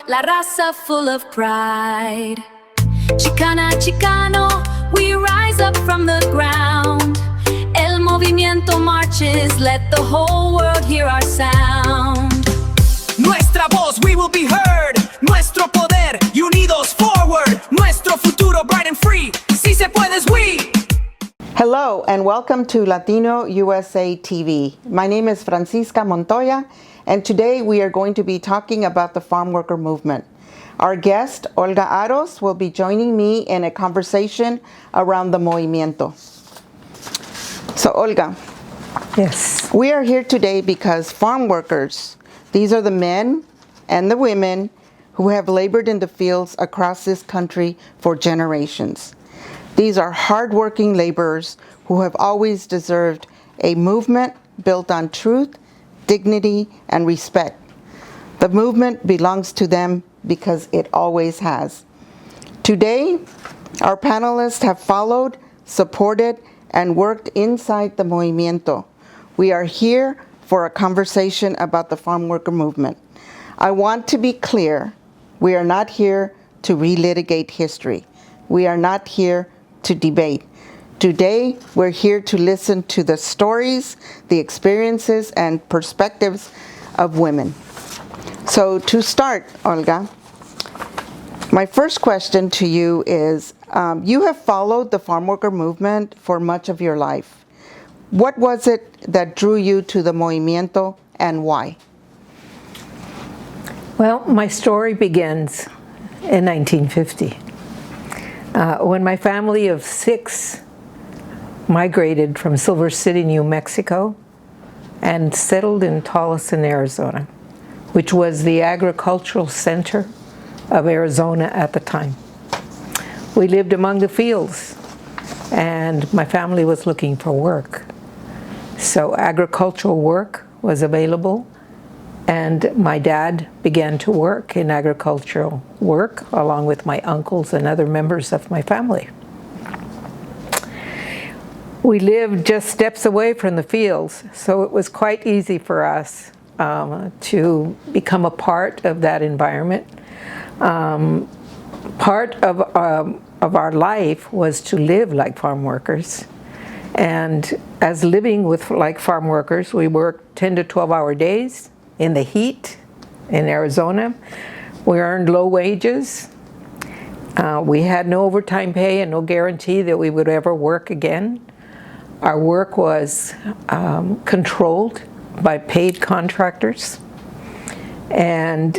la raza full of pride. Chicana, Chicano, we rise up from the ground. El Movimiento marches, let the whole world hear our sound. Nuestra voz, we will be heard. Nuestro poder, unidos forward. Nuestro futuro, bright and free. Si se puedes, we. Hello and welcome to Latino USA TV. My name is Francisca Montoya, and today we are going to be talking about the farm worker movement. Our guest, Olga Aros, will be joining me in a conversation around the Movimiento. So Olga, yes, we are here today because farm workers, these are the men and the women who have labored in the fields across this country for generations. These are hardworking laborers who have always deserved a movement built on truth, dignity, and respect. The movement belongs to them because it always has. Today, our panelists have followed, supported, and worked inside the Movimiento. We are here for a conversation about the farm worker movement. I want to be clear, we are not here to relitigate history. We are not here to debate. Today, we're here to listen to the stories, the experiences, and perspectives of women. So to start, Olga, my first question to you is, you have followed the farm worker movement for much of your life. What was it that drew you to the Movimiento and why? Well, my story begins in 1950. When my family of 6 migrated from Silver City, New Mexico, and settled in Tolleson, Arizona, which was the agricultural center of Arizona at the time. We lived among the fields, and my family was looking for work. So agricultural work was available, and my dad began to work in agricultural work along with my uncles and other members of my family. We lived just steps away from the fields, so it was quite easy for us to become a part of that environment. Part of our life was to live like farm workers. And as living like farm workers, we worked 10 to 12-hour days in the heat in Arizona. We earned low wages. We had no overtime pay and no guarantee that we would ever work again. Our work was controlled by paid contractors. And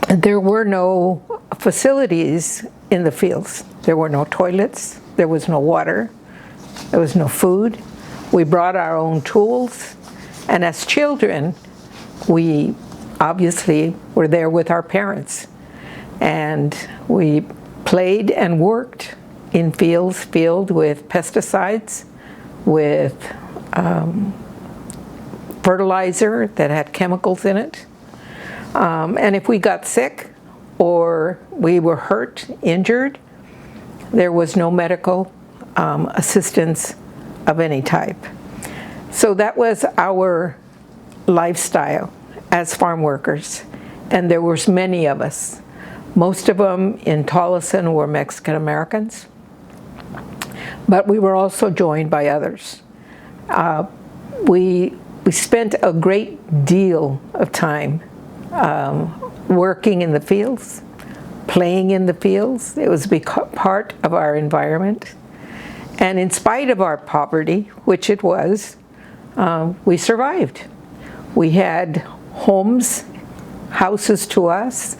there were no facilities in the fields. There were no toilets. There was no water. There was no food. We brought our own tools. And as children, we obviously were there with our parents. And we played and worked in fields filled with pesticides, with fertilizer that had chemicals in it. And if we got sick or we were hurt, injured, there was no medical assistance of any type. So that was our lifestyle as farm workers, and there was many of us. Most of them in Tolleson were Mexican Americans, but we were also joined by others. We spent a great deal of time working in the fields, playing in the fields. It was part of our environment. And in spite of our poverty, which it was, we survived. We had homes, houses to us,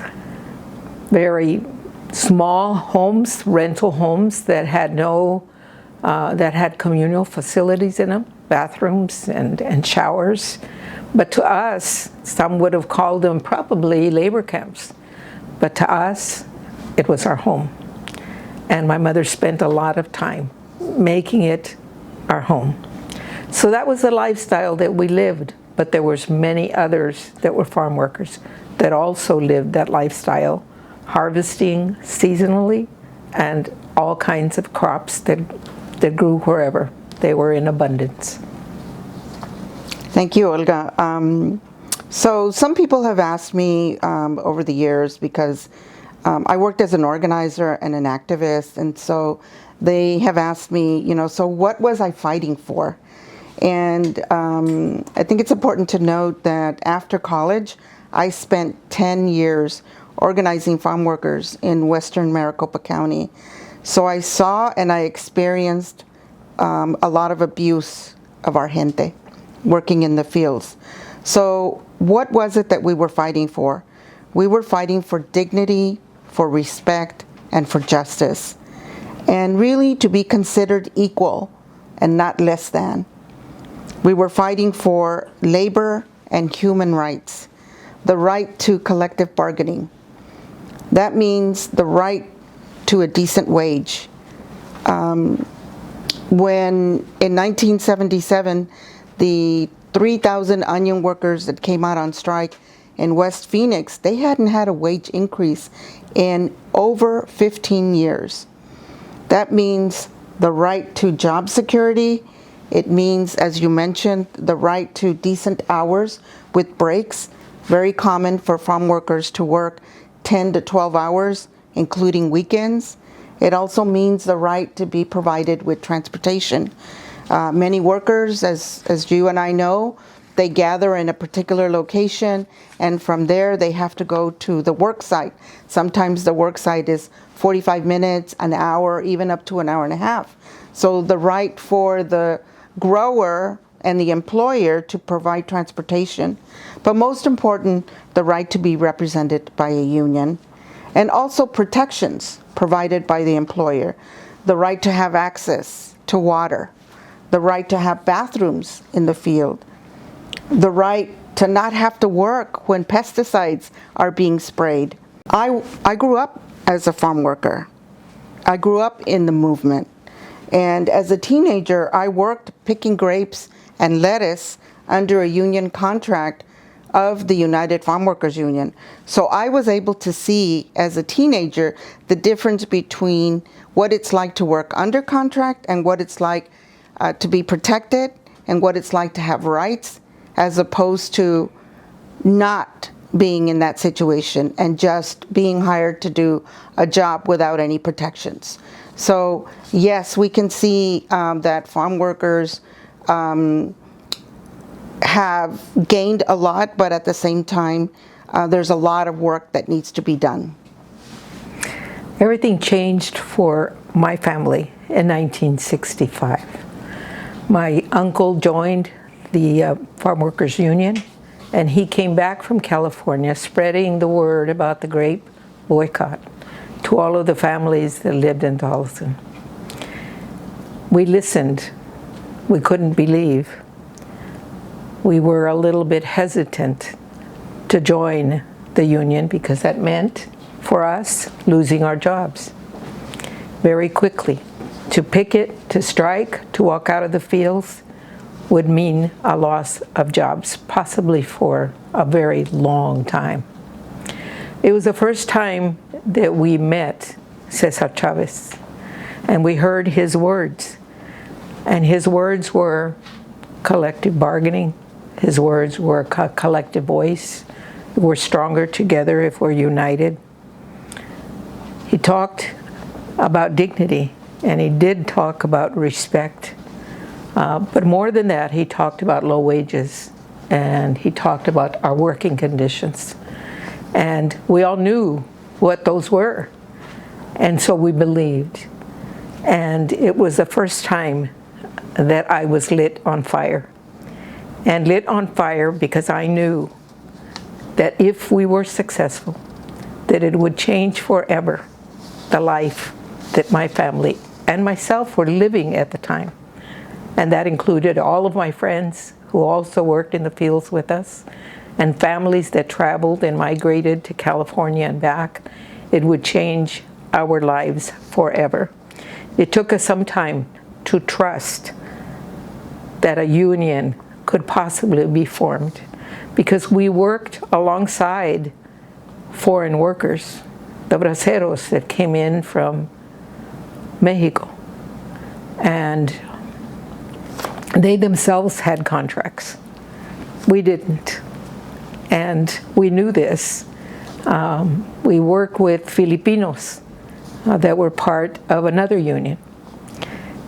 very small homes, rental homes that had that had communal facilities in them, bathrooms and showers. But to us, some would have called them probably labor camps. But to us, it was our home. And my mother spent a lot of time making it our home. So that was the lifestyle that we lived. But there was many others that were farm workers that also lived that lifestyle, harvesting seasonally and all kinds of crops that grew wherever they were in abundance. Thank you, Olga. So some people have asked me over the years, because I worked as an organizer and an activist, and so they have asked me, so what was I fighting for? And I think it's important to note that after college, I spent 10 years organizing farm workers in Western Maricopa County. So I saw and I experienced a lot of abuse of our gente working in the fields. So what was it that we were fighting for? We were fighting for dignity, for respect, and for justice. And really to be considered equal and not less than. We were fighting for labor and human rights, the right to collective bargaining. That means the right to a decent wage. When in 1977, the 3,000 onion workers that came out on strike in West Phoenix, they hadn't had a wage increase in over 15 years. That means the right to job security. It means, as you mentioned, the right to decent hours with breaks. Very common for farm workers to work 10 to 12 hours, including weekends. It also means the right to be provided with transportation. Many workers, as you and I know, they gather in a particular location, and from there they have to go to the work site. Sometimes the work site is 45 minutes, an hour, even up to an hour and a half. So the right for the grower and the employer to provide transportation, but most important, the right to be represented by a union, and also protections provided by the employer, the right to have access to water, the right to have bathrooms in the field, the right to not have to work when pesticides are being sprayed. I grew up as a farm worker. I grew up in the movement. And as a teenager, I worked picking grapes and lettuce under a union contract of the United Farm Workers Union. So I was able to see as a teenager the difference between what it's like to work under contract and what it's like to be protected and what it's like to have rights, as opposed to not being in that situation and just being hired to do a job without any protections. So yes, we can see that farm workers have gained a lot, but at the same time, there's a lot of work that needs to be done. Everything changed for my family in 1965. My uncle joined the Farm Workers Union, and he came back from California spreading the word about the grape boycott to all of the families that lived in Tolleson. We listened. We couldn't believe. We were a little bit hesitant to join the union because that meant, for us, losing our jobs very quickly. To picket, to strike, to walk out of the fields would mean a loss of jobs, possibly for a very long time. It was the first time that we met Cesar Chavez, and we heard his words. And his words were collective bargaining. His words were a collective voice. We're stronger together if we're united. He talked about dignity, and he did talk about respect. But more than that, he talked about low wages, and he talked about our working conditions. And we all knew what those were, and so we believed. And it was the first time that I was lit on fire. And lit on fire because I knew that if we were successful, that it would change forever the life that my family and myself were living at the time. And that included all of my friends who also worked in the fields with us, and families that traveled and migrated to California and back. It would change our lives forever. It took us some time to trust that a union could possibly be formed, because we worked alongside foreign workers, the braceros that came in from Mexico, and they themselves had contracts. We didn't. And we knew this. We work with Filipinos that were part of another union.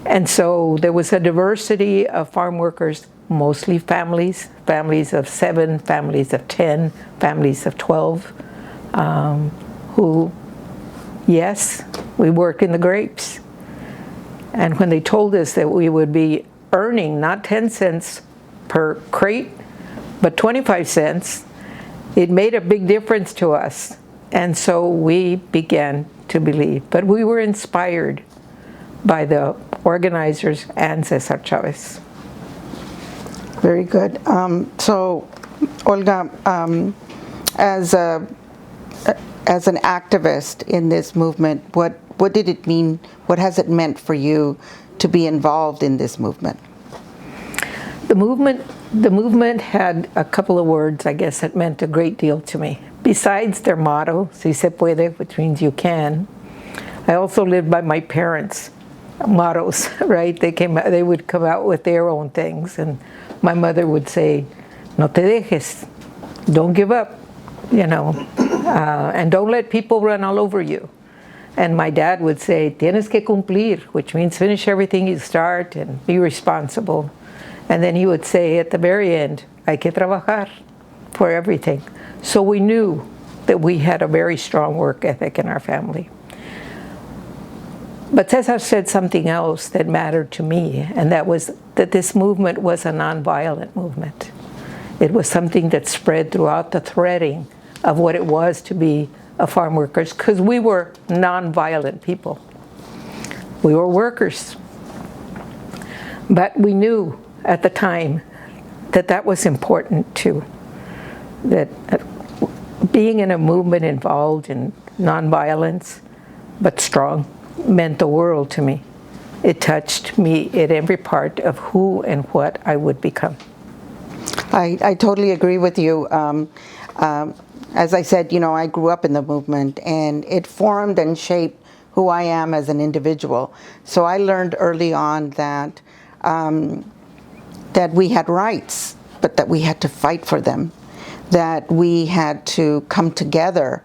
And so there was a diversity of farm workers, mostly families, families of 7, families of 10, families of 12, who, yes, we work in the grapes. And when they told us that we would be earning not 10 cents per crate, but 25 cents, it made a big difference to us. And so we began to believe. But we were inspired by the organizers and Cesar Chavez. Very good. So, Olga, as an activist in this movement, what did it mean? What has it meant for you to be involved in this movement? The movement had a couple of words, I guess, that meant a great deal to me. Besides their motto, "Si se puede," which means you can, I also lived by my parents' mottos, right? They would come out with their own things, and my mother would say, "No te dejes," don't give up, you know, and don't let people run all over you. And my dad would say, "Tienes que cumplir," which means finish everything you start and be responsible. And then he would say at the very end, "Hay que trabajar," for everything. So we knew that we had a very strong work ethic in our family. But Cesar said something else that mattered to me, and that was that this movement was a nonviolent movement. It was something that spread throughout the threading of what it was to be a farm workers, because we were nonviolent people. We were workers. But we knew at the time that that was important too, that being in a movement involved in nonviolence, but strong, meant the world to me. It touched me in every part of who and what I would become. I totally agree with you. As I said, you know, I grew up in the movement, and it formed and shaped who I am as an individual. So I learned early on that that we had rights, but that we had to fight for them, that we had to come together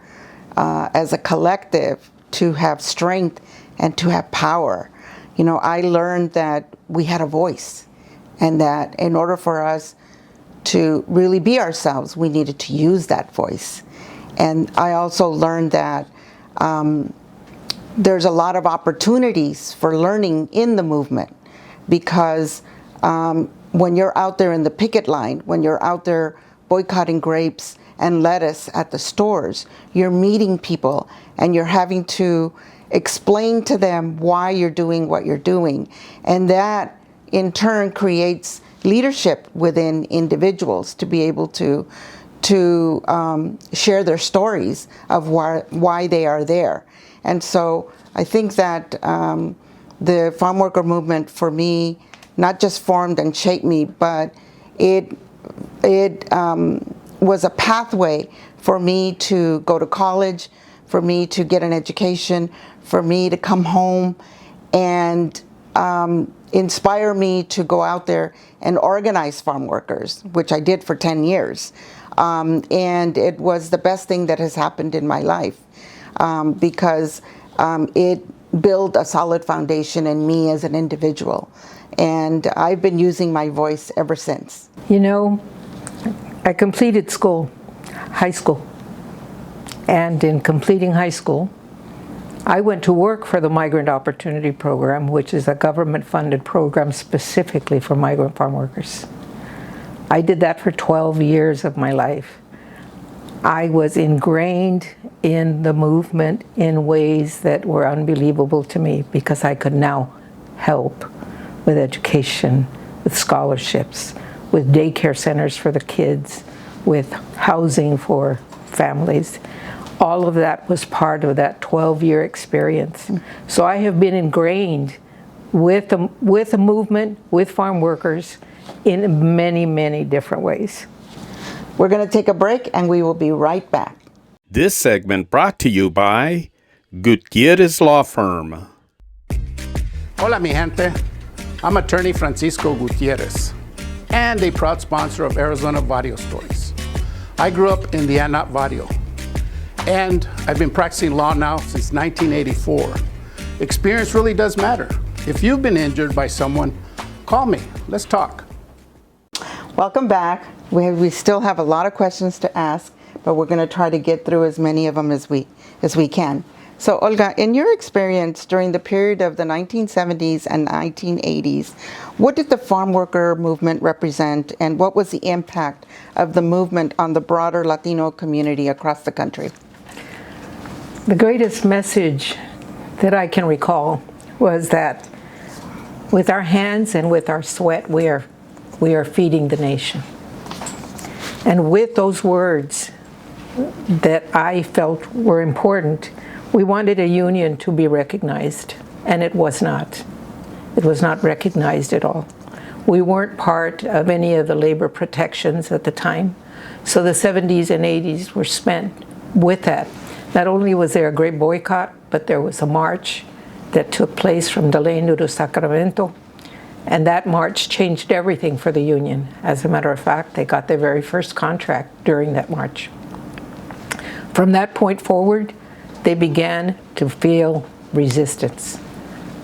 as a collective to have strength and to have power. You know, I learned that we had a voice, and that in order for us to really be ourselves, we needed to use that voice. And I also learned that there's a lot of opportunities for learning in the movement, because when you're out there in the picket line, when you're out there boycotting grapes and lettuce at the stores, you're meeting people and you're having to explain to them why you're doing what you're doing. And that in turn creates leadership within individuals to be able to share their stories of why they are there. And so I think that the farm worker movement for me not just formed and shaped me, but it was a pathway for me to go to college, for me to get an education, for me to come home and inspire me to go out there and organize farm workers, which I did for 10 years. And it was the best thing that has happened in my life, because it built a solid foundation in me as an individual. And I've been using my voice ever since. You know, I completed school, high school. And in completing high school, I went to work for the Migrant Opportunity Program, which is a government-funded program specifically for migrant farm workers. I did that for 12 years of my life. I was ingrained in the movement in ways that were unbelievable to me, because I could now help with education, with scholarships, with daycare centers for the kids, with housing for families. All of that was part of that 12-year experience. So I have been ingrained with the movement, with farm workers, in many, many different ways. We're going to take a break, and we will be right back. This segment brought to you by Gutierrez Law Firm. Hola, mi gente. I'm attorney Francisco Gutierrez and a proud sponsor of Arizona Barrio Stories. I grew up in the Anak Barrio, and I've been practicing law now since 1984. Experience really does matter. If you've been injured by someone, call me. Let's talk. Welcome back. We still have a lot of questions to ask, but we're going to try to get through as many of them as we can. So, Olga, in your experience during the period of the 1970s and 1980s, what did the farm worker movement represent, and what was the impact of the movement on the broader Latino community across the country? The greatest message that I can recall was that with our hands and with our sweat, we are feeding the nation. And with those words that I felt were important, we wanted a union to be recognized, and it was not. It was not recognized at all. We weren't part of any of the labor protections at the time, so the 70s and 80s were spent with that. Not only was there a great boycott, but there was a march that took place from Delano to Sacramento, and that march changed everything for the union. As a matter of fact, they got their very first contract during that march. From that point forward, they began to feel resistance,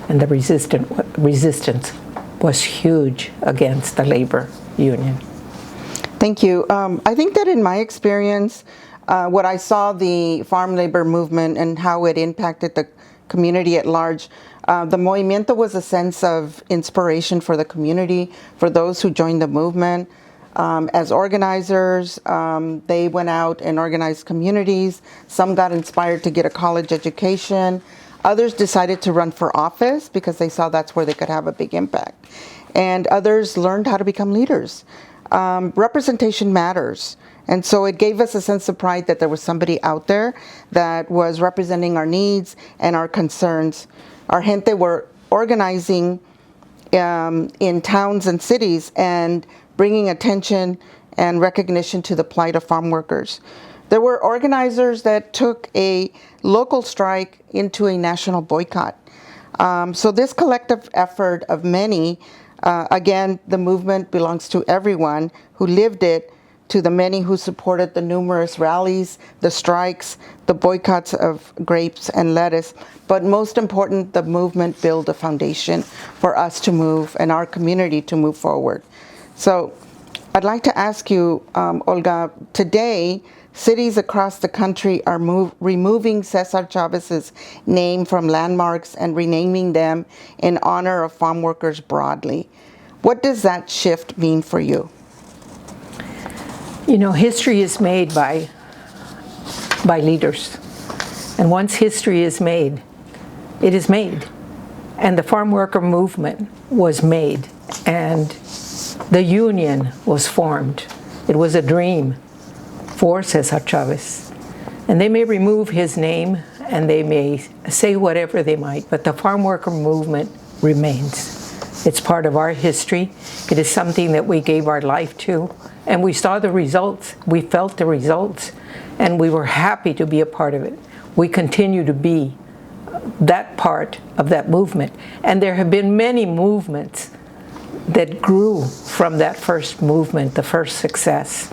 and the resistance was huge against the labor union. Thank you. I think that in my experience, what I saw the farm labor movement and how it impacted the community at large, the Movimiento was a sense of inspiration for the community, for those who joined the movement. As organizers, they went out and organized communities. Some got inspired to get a college education. Others decided to run for office because they saw that's where they could have a big impact. And others learned how to become leaders. Representation matters. And so it gave us a sense of pride that there was somebody out there that was representing our needs and our concerns. Our gente were organizing in towns and cities and bringing attention and recognition to the plight of farm workers. There were organizers that took a local strike into a national boycott. So this collective effort of many, again, the movement belongs to everyone who lived it, to the many who supported the numerous rallies, the strikes, the boycotts of grapes and lettuce. But most important, the movement built a foundation for us to move and our community to move forward. So I'd like to ask you, Olga, today, cities across the country are removing Cesar Chavez's name from landmarks and renaming them in honor of farm workers broadly. What does that shift mean for you? You know, history is made by leaders. And once history is made, it is made. And the farm worker movement was made. And the union was formed. It was a dream for Cesar Chavez. And they may remove his name and they may say whatever they might, but the farm worker movement remains. It's part of our history. It is something that we gave our life to. And we saw the results, we felt the results, and we were happy to be a part of it. We continue to be that part of that movement. And there have been many movements that grew from that first movement, the first success.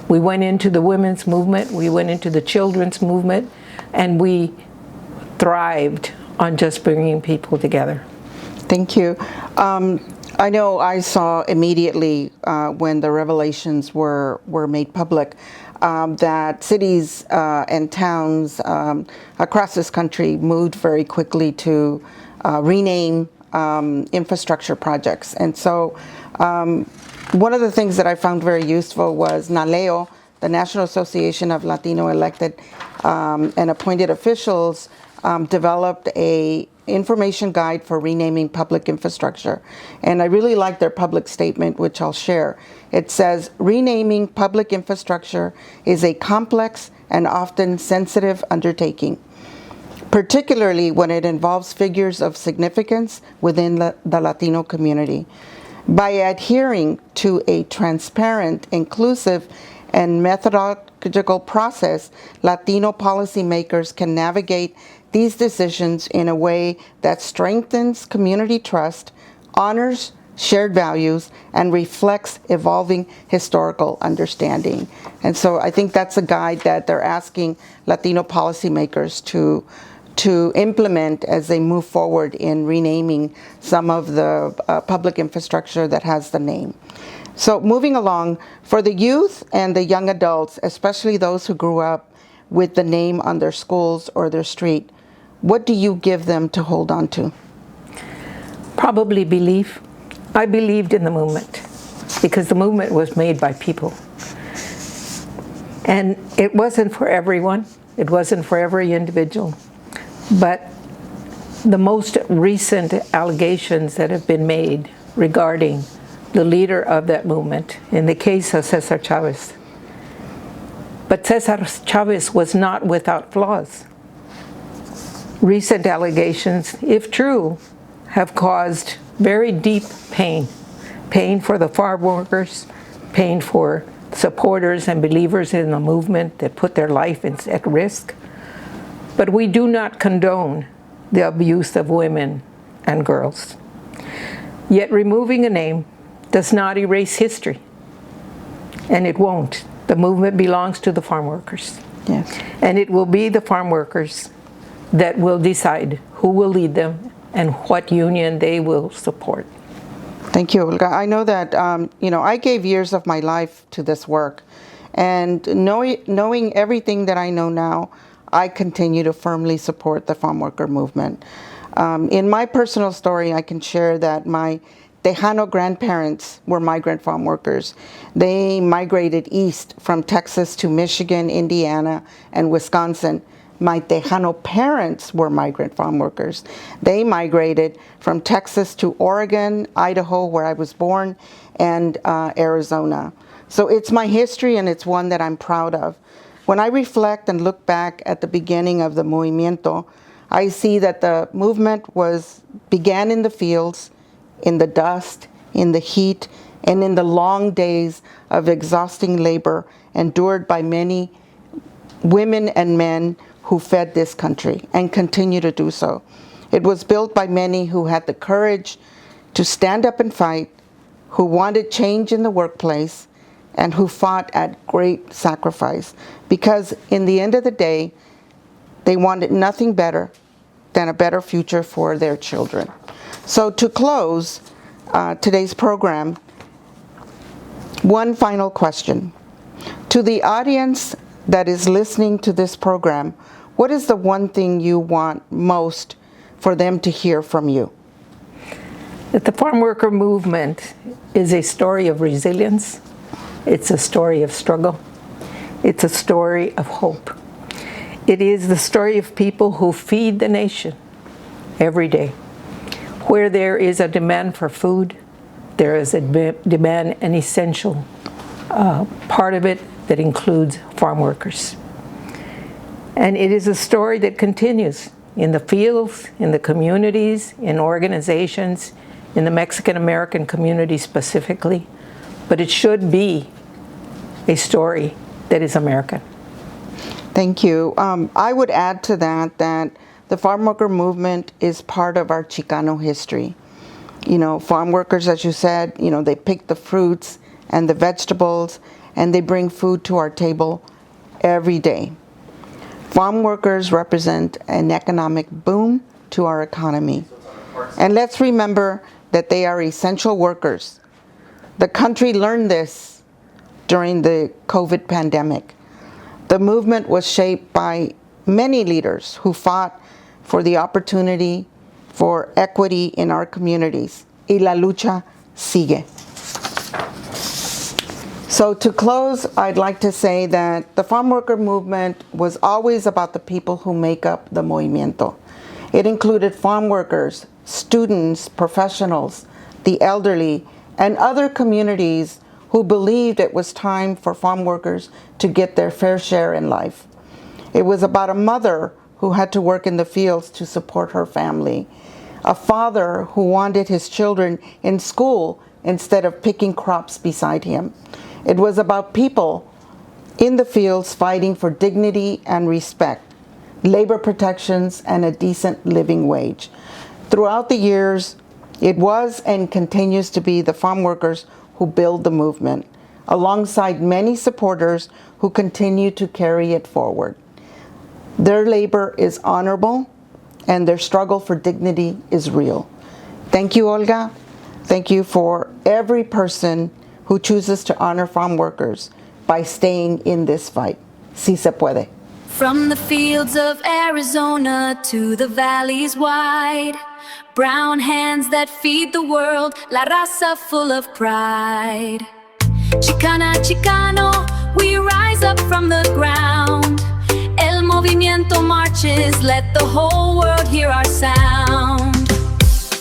We went into the women's movement, we went into the children's movement, and we thrived on just bringing people together. Thank you. I know I saw immediately when the revelations were made public that cities and towns across this country moved very quickly to rename infrastructure projects. And so one of the things that I found very useful was NALEO, the National Association of Latino Elected and Appointed Officials, developed a information guide for renaming public infrastructure. And I really like their public statement, which I'll share. It says, renaming public infrastructure is a complex and often sensitive undertaking, particularly when it involves figures of significance within the Latino community. By adhering to a transparent, inclusive, and methodological process, Latino policymakers can navigate these decisions in a way that strengthens community trust, honors shared values, and reflects evolving historical understanding. And so I think that's a guide that they're asking Latino policymakers to implement as they move forward in renaming some of the public infrastructure that has the name. So moving along, for the youth and the young adults, especially those who grew up with the name on their schools or their street, what do you give them to hold on to? Probably belief. I believed in the movement because the movement was made by people. And it wasn't for everyone. It wasn't for every individual. But the most recent allegations that have been made regarding the leader of that movement, in the case of Cesar Chavez. But Cesar Chavez was not without flaws. Recent allegations, if true, have caused very deep pain. Pain for the farm workers, pain for supporters and believers in the movement that put their life at risk. But we do not condone the abuse of women and girls. Yet removing a name does not erase history, and it won't. The movement belongs to the farm workers. Yes. And it will be the farm workers that will decide who will lead them and what union they will support. Thank you, Olga. I know that, I gave years of my life to this work, and knowing everything that I know now, I continue to firmly support the farm worker movement. In my personal story, I can share that my Tejano grandparents were migrant farm workers. They migrated east from Texas to Michigan, Indiana, and Wisconsin. My Tejano parents were migrant farm workers. They migrated from Texas to Oregon, Idaho, where I was born, and Arizona. So it's my history, and it's one that I'm proud of. When I reflect and look back at the beginning of the Movimiento, I see that the movement began in the fields, in the dust, in the heat, and in the long days of exhausting labor endured by many women and men who fed this country and continue to do so. It was built by many who had the courage to stand up and fight, who wanted change in the workplace, and who fought at great sacrifice. Because in the end of the day, they wanted nothing better than a better future for their children. So to close today's program, one final question. To the audience that is listening to this program, what is the one thing you want most for them to hear from you? That the farm worker movement is a story of resilience. It's a story of struggle. It's a story of hope. It is the story of people who feed the nation every day. Where there is a demand for food, there is a demand, an essential part of it that includes farm workers. And it is a story that continues in the fields, in the communities, in organizations, in the Mexican-American community specifically, but it should be a story that is American. Thank you. I would add to that the farm worker movement is part of our Chicano history. Farm workers, as you said, they pick the fruits and the vegetables, and they bring food to our table every day. Farm workers represent an economic boom to our economy. And let's remember that they are essential workers. The country learned this during the COVID pandemic. The movement was shaped by many leaders who fought for the opportunity for equity in our communities. Y la lucha sigue. So to close, I'd like to say that the farm worker movement was always about the people who make up the Movimiento. It included farm workers, students, professionals, the elderly, and other communities who believed it was time for farm workers to get their fair share in life. It was about a mother who had to work in the fields to support her family, a father who wanted his children in school instead of picking crops beside him. It was about people in the fields fighting for dignity and respect, labor protections, and a decent living wage. Throughout the years, It was and continues to be the farm workers who build the movement, alongside many supporters who continue to carry it forward. Their labor is honorable, and their struggle for dignity is real. Thank you, Olga. Thank you for every person who chooses to honor farm workers by staying in this fight. Sí se puede. From the fields of Arizona to the valleys wide, brown hands that feed the world, la raza full of pride. Chicana, Chicano, we rise up from the ground. El Movimiento marches, let the whole world hear our sound.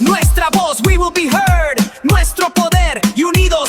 Nuestra voz, we will be heard. Nuestro poder, y unidos